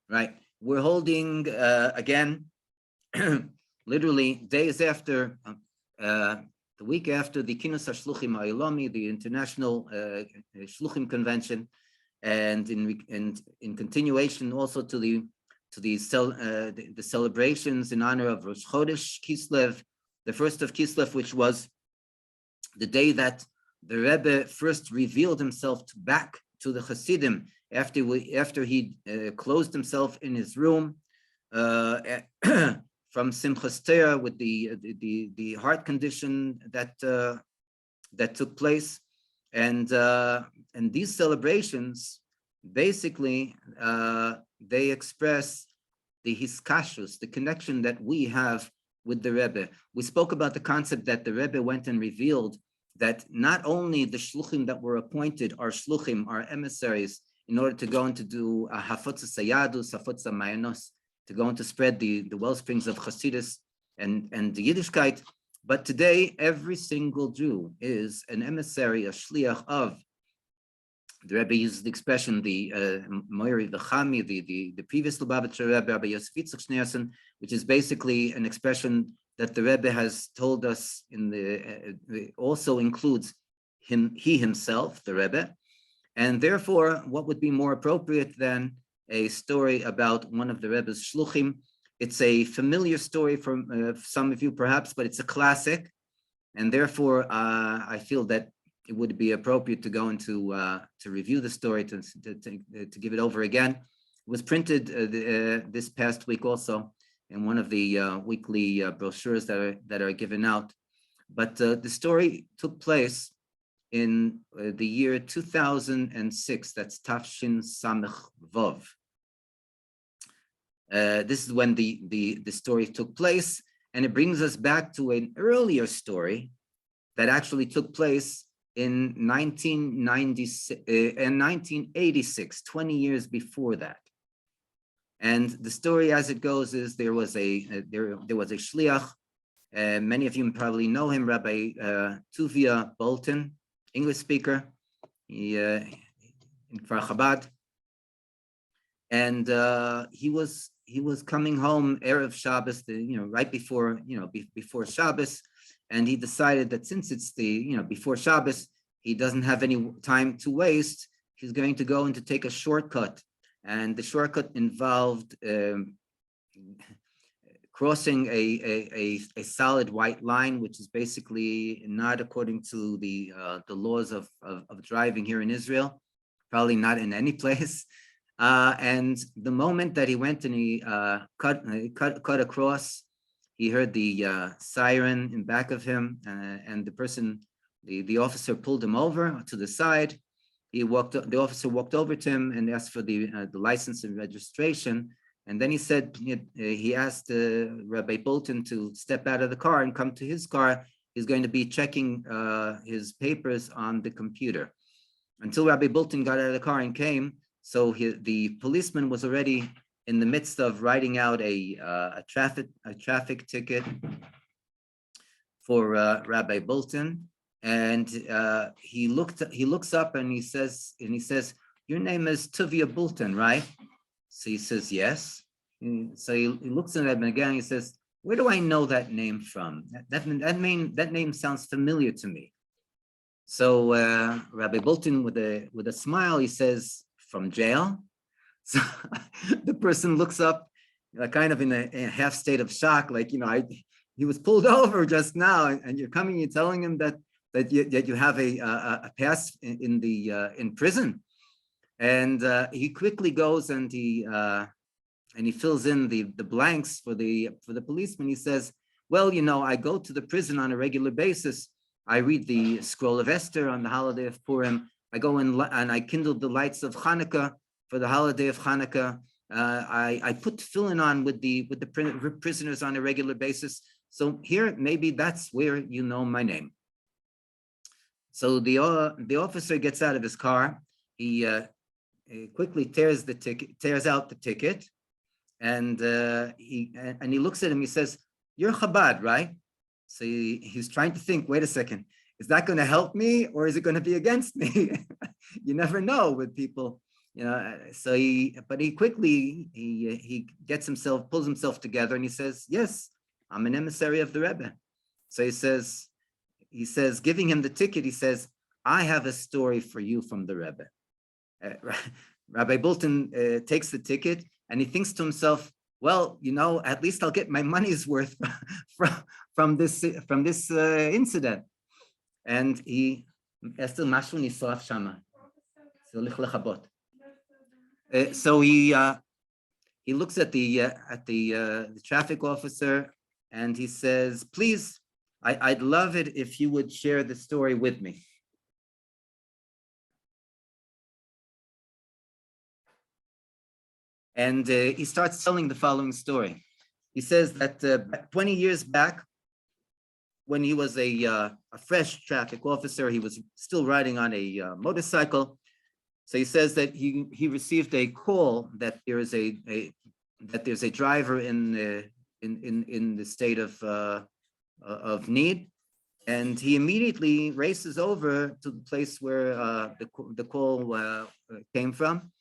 right? We're holding again, literally days after, the week after the International Shluchim Ha'Olami, the International Shluchim Convention, and in continuation also to the celebrations in honor of Rosh Chodesh Kislev, the first of Kislev, which was the day that the Rebbe first revealed himself back to the Hasidim after he closed himself in his room from Simchas Torah with the heart condition that took place, and these celebrations basically they express the hiskashus, the connection that we have with the Rebbe. We spoke about the concept that the Rebbe went and revealed that not only the shluchim that were appointed are shluchim, are emissaries, in order to go and to do hafotza sayadus, hafotza mayanos, to go and to spread the well springs of Chassidus and the Yiddishkeit. But today, every single Jew is an emissary, a shliach of. The Rebbe uses the expression, the Moiri, the Chami, the previous Lubavitcher Rebbe, Rabbi Yosef Yitzchak Schneerson, which is basically an expression that the Rebbe has told us also includes he himself, the Rebbe. And therefore, what would be more appropriate than a story about one of the Rebbe's shluchim? It's a familiar story from some of you perhaps, but it's a classic. And therefore, I feel that it would be appropriate to go into to review the story, to give it over again. It was printed this past week also in one of the weekly brochures that are given out. But the story took place in the year 2006. That's Tafshin Samech Vov. This is when the story took place, and it brings us back to an earlier story that actually took place in 1986, 20 years before that. And the story, as it goes, is there was a shliach. Many of you probably know him, Rabbi Tuvia Bolton, English speaker, in Kfar Chabad, and he was coming home erev Shabbos, right before before Shabbos, and he decided that since it's before Shabbos, he doesn't have any time to waste. He's going to go and to take a shortcut, and the shortcut involved crossing a solid white line, which is basically not according to the laws of driving here in Israel, probably not in any place. And the moment that he went and he cut across, he heard the siren in back of him, and the officer pulled him over to the side. The officer walked over to him and asked for the license and registration. And then he asked Rabbi Bolton to step out of the car and come to his car. He's going to be checking his papers on the computer. Until Rabbi Bolton got out of the car and came, so the policeman was already in the midst of writing out a traffic ticket for Rabbi Bolton, and he looks up and he says, "Your name is Tuvia Bolton, right?" So he says, "Yes." So he looks at him again. He says, "Where do I know that name from? That name sounds familiar to me." So Rabbi Bolton, with a smile, he says, "From jail?" So the person looks up, kind of in a half state of shock, like, he was pulled over just now, and you're telling him that you have a past in prison. And he quickly goes and he fills in the blanks for the policeman. He says, "Well, I go to the prison on a regular basis. I read the scroll of Esther on the holiday of Purim. I go and I kindle the lights of Hanukkah for the holiday of Hanukkah. I put tefillin on with the prisoners on a regular basis. So here, maybe that's where you know my name." So the officer gets out of his car. He quickly tears out the ticket, and he looks at him. He says, "You're Chabad, right?" So he's trying to think, wait a second, is that going to help me or is it going to be against me? You never know with people. So but he quickly he pulls himself together, and he says, "Yes, I'm an emissary of the Rebbe." So he says, giving him the ticket, he says, "I have a story for you from the Rebbe." Rabbi Bolton takes the ticket, and he thinks to himself, "Well, at least I'll get my money's worth from this incident." And he so he looks at the traffic officer, and he says, "Please, I'd love it if you would share the story with me." And he starts telling the following story. He says that 20 years back, when he was a fresh traffic officer, he was still riding on a motorcycle. So he says that he received a call that there's a driver in the state of need, and he immediately races over to the place where the call came from.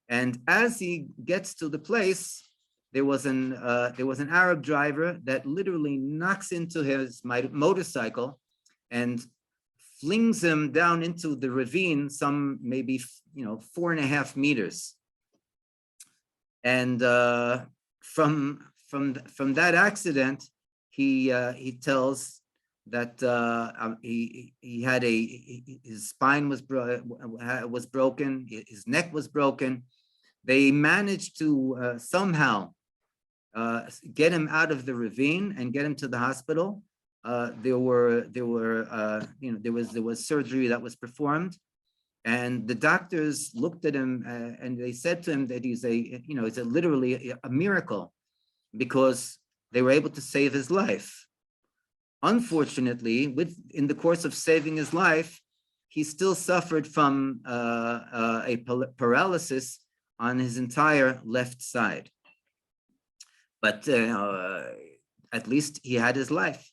And as he gets to the place, there was an Arab driver that literally knocks into his motorcycle and flings him down into the ravine, some maybe 4.5 meters. And from that accident, he tells that he had his spine was broken, his neck was broken. They managed to somehow get him out of the ravine and get him to the hospital. There was surgery that was performed, and the doctors looked at him and they said to him that it's literally a miracle, because they were able to save his life. Unfortunately, in the course of saving his life, he still suffered from a paralysis on his entire left side. But at least he had his life.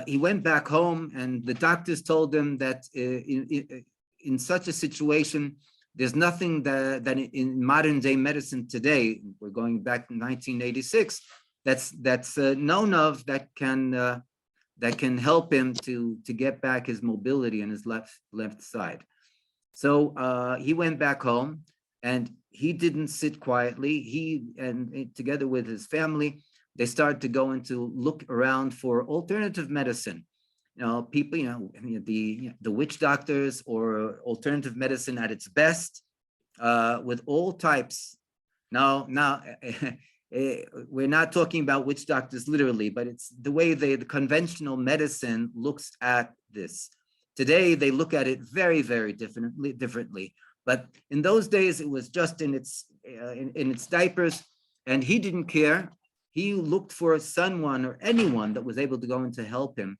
He went back home, and the doctors told him that in such a situation, there's nothing that in modern day medicine today, we're going back to 1986, that's known of that can help him to get back his mobility in his left side. So he went back home, and he didn't sit quietly. He and together with his family, they started to go into look around for alternative medicine. People, the witch doctors, or alternative medicine at its best, with all types. Now, we're not talking about witch doctors literally, but it's the way the conventional medicine looks at this. Today, they look at it very, very differently. But in those days, it was just in its diapers, and he didn't care. He looked for someone or anyone that was able to go in to help him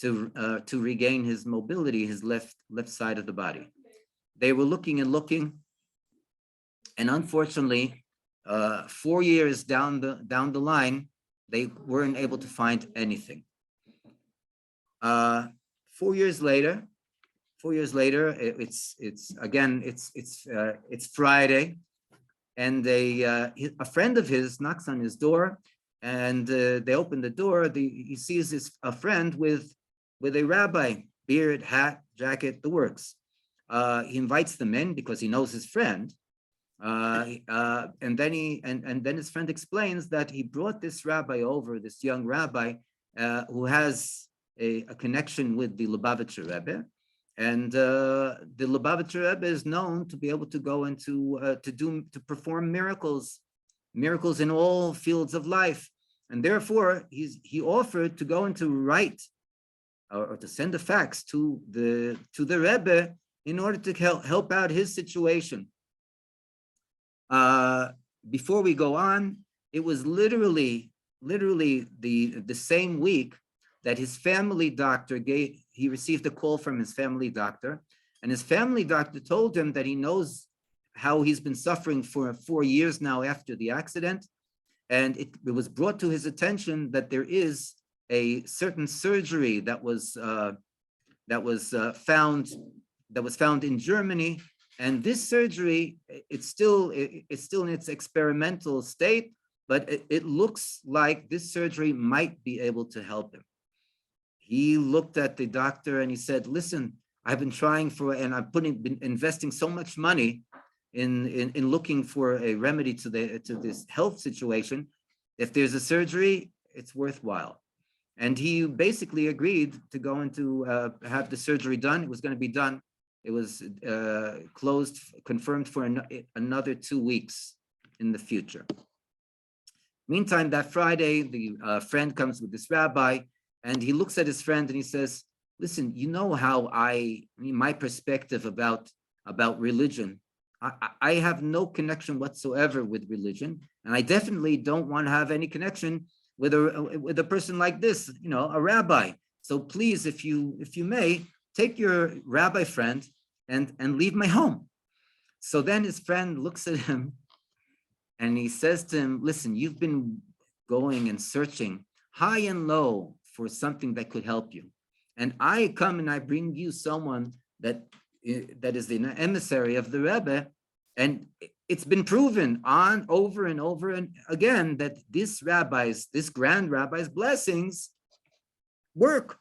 to regain his mobility, his left side of the body. They were looking and looking, and unfortunately, 4 years down the line, they weren't able to find anything. 4 years later, it's Friday, and a friend of his knocks on his door, and they open the door. He sees a friend with a rabbi, beard, hat, jacket, the works. He invites them in because he knows his friend, and then his friend explains that he brought this young rabbi, who has a connection with the Lubavitcher Rebbe. And the Lubavitcher Rebbe is known to be able to go into to perform miracles in all fields of life, and therefore he offered to go and to write or to send a fax to the Rebbe in order to help out his situation. Before we go on, it was literally the same week that his family doctor he received a call from his family doctor, and his family doctor told him that he knows how he's been suffering for 4 years now after the accident, and it was brought to his attention that there is a certain surgery that was found in Germany And this surgery, it's still in its experimental state, but it looks like this surgery might be able to help him. He looked at the doctor and he said, listen, I've been trying for, and I've been investing so much money in looking for a remedy to this health situation. If there's a surgery, it's worthwhile. And he basically agreed to go into have the surgery done. It was going to be done. It was confirmed for another 2 weeks in the future. Meantime, that Friday, the friend comes with this rabbi, and he looks at his friend and he says, listen, you know how my perspective about religion, I have no connection whatsoever with religion, and I definitely don't want to have any connection with a person like this, a rabbi. So please, if you may, take your rabbi friend and leave my home. So then his friend looks at him and he says to him, listen, you've been going and searching high and low for something that could help you. And I come and I bring you someone that is the emissary of the Rebbe. And it's been proven over and over and again that this grand rabbi's blessings work.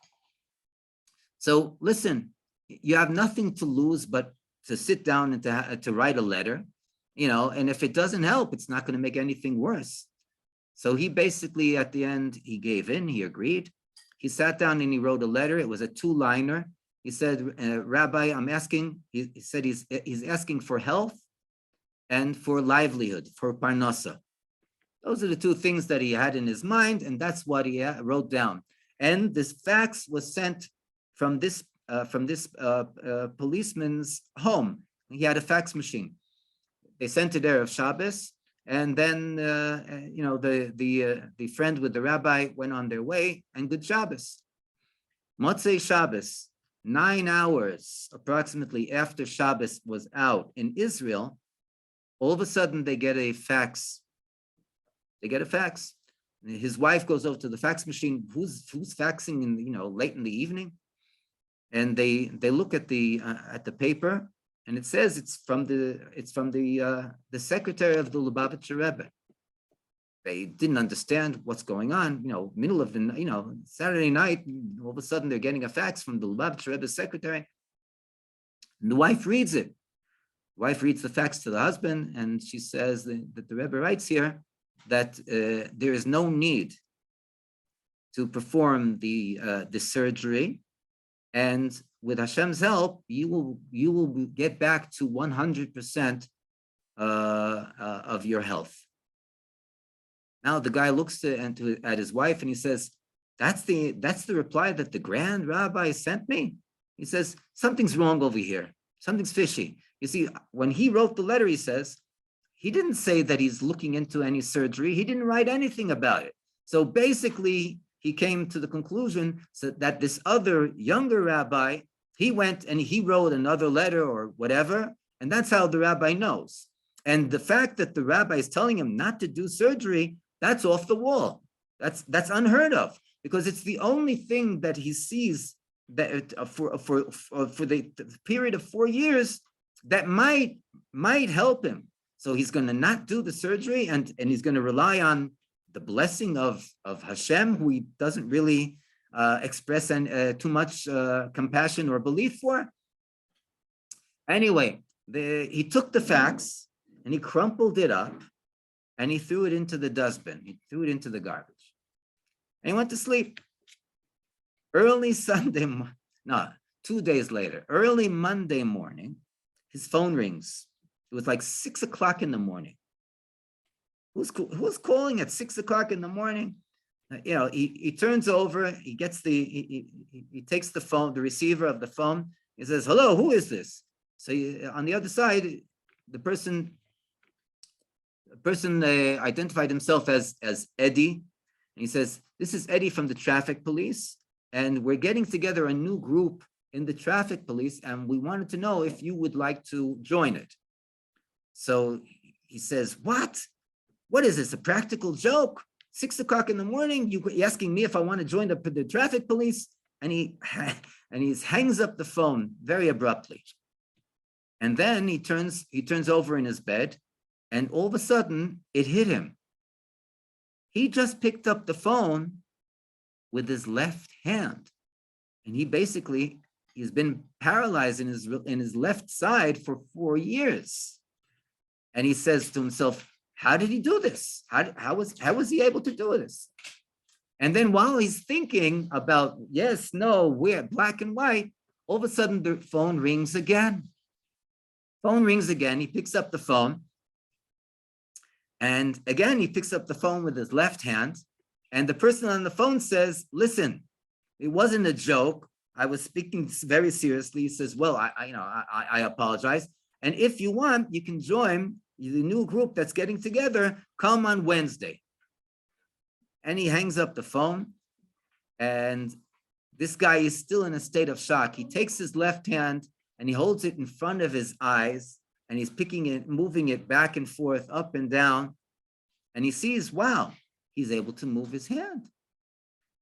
So listen, you have nothing to lose but to sit down and to write a letter, and if it doesn't help, it's not going to make anything worse. So he basically, at the end, he gave in, he agreed. He sat down and he wrote a letter. It was a 2-liner. He said, Rabbi, I'm asking, he said he's asking for health and for livelihood, for parnasa. Those are the 2 things that he had in his mind, and that's what he wrote down. And this fax was sent from this policeman's home. He had a fax machine. They sent it Erev Shabbos, and then the friend with the rabbi went on their way, and good Shabbos. Motzei Shabbos, 9 hours approximately after Shabbos was out in Israel, all of a sudden they get a fax. His wife goes over to the fax machine. Who's faxing in late in the evening? And they look at the paper, and it says it's from the secretary of the Lubavitcher Rebbe. They didn't understand what's going on. Middle of the Saturday night, all of a sudden they're getting a fax from the Lubavitcher Rebbe's secretary. And the wife reads it. The wife reads the fax to the husband, and she says that the Rebbe writes here that there is no need to perform the surgery. And with Hashem's help, you will get back to 100% of your health. Now the guy looks at his wife and he says, "That's the reply that the grand rabbi sent me." He says, "Something's wrong over here. Something's fishy." You see, when he wrote the letter, he says he didn't say that he's looking into any surgery. He didn't write anything about it. So basically, he came to the conclusion that this other younger rabbi, he went and he wrote another letter or whatever, and that's how the rabbi knows. And the fact that the rabbi is telling him not to do surgery, that's off the wall. That's unheard of, because it's the only thing that he sees that for the period of 4 years that might help him. So he's going to not do the surgery, and he's going to rely on the blessing of Hashem, who he doesn't really express too much compassion or belief for. Anyway, he took the fax and he crumpled it up and he threw it into the dustbin. He threw it into the garbage. And he went to sleep. Early 2 days later, early Monday morning, his phone rings. It was like 6 o'clock in the morning. Who's calling at 6 o'clock in the morning? He turns over, he gets he takes the phone, the receiver of the phone. He says, "Hello, who is this?" So on the other side, the person identified himself as Eddie. And he says, "This is Eddie from the traffic police, and we're getting together a new group in the traffic police, and we wanted to know if you would like to join it." So he says, "What? What is this, a practical joke? 6 o'clock in the morning, you're asking me if I want to join the traffic police?" And he hangs up the phone very abruptly. And then he turns over in his bed, and all of a sudden it hit him. He just picked up the phone with his left hand, and he's been paralyzed in his left side for 4 years. And he says to himself, how did he do this? How was he able to do this? And then while he's thinking about yes, no, we're black and white, all of a sudden the phone rings again. He picks up the phone. And again, he picks up the phone with his left hand. And the person on the phone says, listen, it wasn't a joke. I was speaking very seriously. He says, well, I apologize. And if you want, you can join the new group that's getting together. Come on Wednesday. And he hangs up the phone. And this guy is still in a state of shock. He takes his left hand and he holds it in front of his eyes. And he's picking it, moving it back and forth, up and down. And he sees, wow, he's able to move his hand.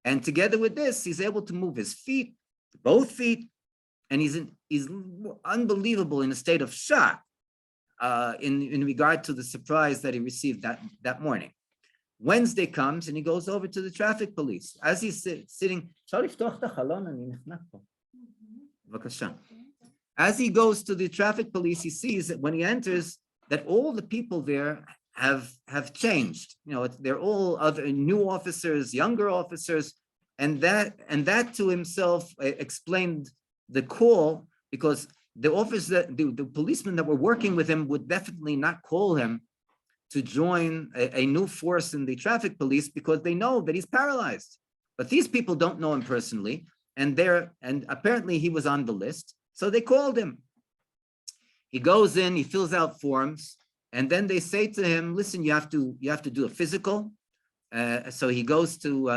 And together with this, he's able to move his feet, both feet. And he's unbelievable in a state of shock in regard to the surprise that he received that morning. Wednesday comes and he goes over to the traffic police. As he's sitting, as he goes to the traffic police, he sees that when he enters, that all the people there have changed. They're all other new officers, younger officers, and that to himself explained the call, because the policemen that were working with him would definitely not call him to join a new force in the traffic police, because they know that he's paralyzed. But these people don't know him personally, and apparently he was on the list. So they called him. He goes in, he fills out forms, and then they say to him, listen, you have to do a physical. So he goes to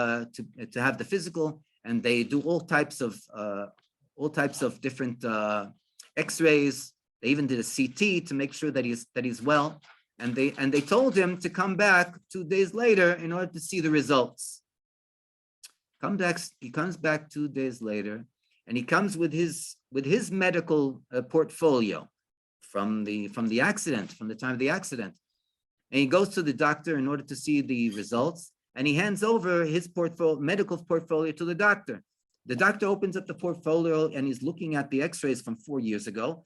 have the physical, and they do all types of different X-rays. They even did a CT to make sure that he's well. And they told him to come back 2 days later in order to see the results. He comes back 2 days later, and he comes with his medical portfolio from the accident, from the time of the accident. And he goes to the doctor in order to see the results, and he hands over his medical portfolio to the doctor. The doctor opens up the portfolio and he's looking at the X-rays from 4 years ago,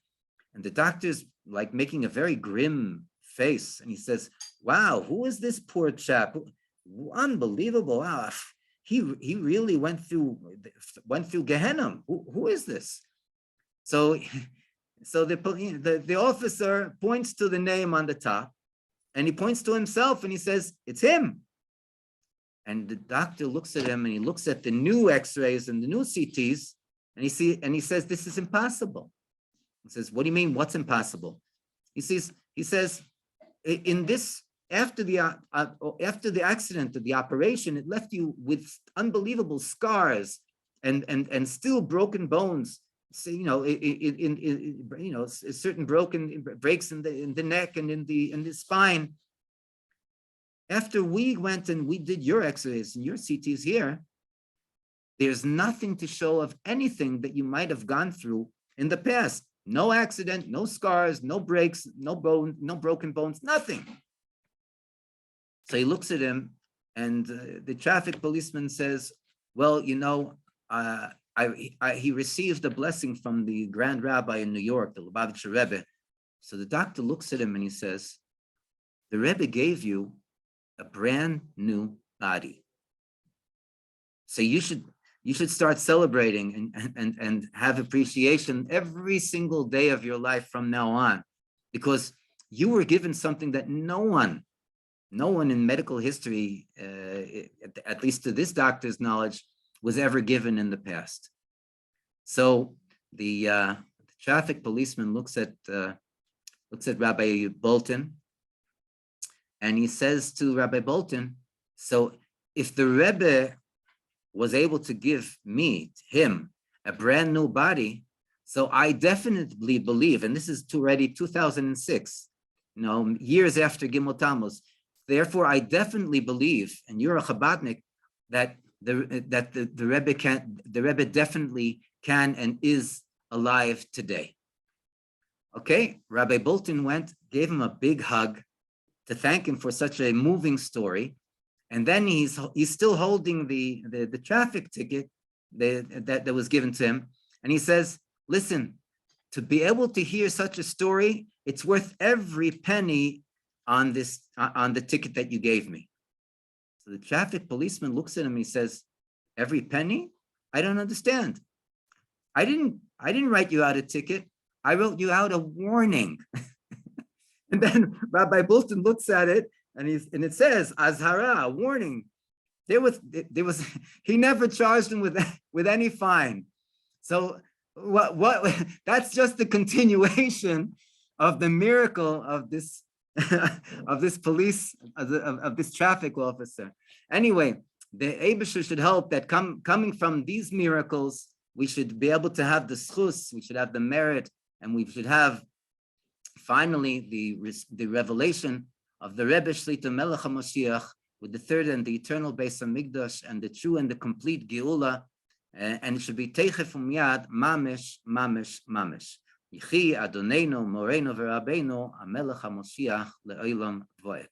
and the doctor's like making a very grim face, and he says, wow, who is this poor chap? Unbelievable. Wow. He really went through Gehenna. Who is this? So the officer points to the name on the top, and he points to himself and he says, it's him. And the doctor looks at him and he looks at the new X-rays and the new CTs, and he says, this is impossible. He says, what do you mean? What's impossible? He says, in this, after the accident of the operation, it left you with unbelievable scars and still broken bones. So, certain broken breaks in the neck and in the spine. After we went and we did your X-rays and your CTs here, there's nothing to show of anything that you might have gone through in the past. No accident, no scars, no breaks, no broken bones, nothing. So he looks at him, and the traffic policeman says, well, he received a blessing from the Grand Rabbi in New York, the Lubavitcher Rebbe. So the doctor looks at him and he says, the Rebbe gave you a brand new body. So you should start celebrating and have appreciation every single day of your life from now on, because you were given something that no one in medical history, at least to this doctor's knowledge, was ever given in the past. So the traffic policeman looks at Rabbi Bolton, and he says to Rabbi Bolton, so if the Rebbe was able to give him, a brand new body, so I definitely believe, and this is already 2006, years after Gimel Tammuz, therefore I definitely believe, and you're a Chabadnik, that the Rebbe definitely can and is alive today. Okay, Rabbi Bolton went, gave him a big hug to thank him for such a moving story. And then he's still holding the traffic ticket that was given to him. And he says, listen, to be able to hear such a story, it's worth every penny on the ticket that you gave me. So the traffic policeman looks at him, he says, every penny? I don't understand. I didn't write you out a ticket. I wrote you out a warning. And then Rabbi Bolton looks at it and it says, Azhara, a warning. There was he never charged him with any fine. So what that's just the continuation of the miracle of this of this police of this traffic officer. Anyway, the Eibusher should help that coming from these miracles, we should be able to have the schus, we should have the merit, and we should have finally the revelation of the Rebbe Shlita Melech Ha'Moinshiach with the third and the eternal Beis Hamikdash and the true and the complete Geula, and it should be teichef umyad mamish mamish mamish. Yichi Adonenu Moreinu v'Rabbeinu HaMelech HaMoshiach le'olam voed.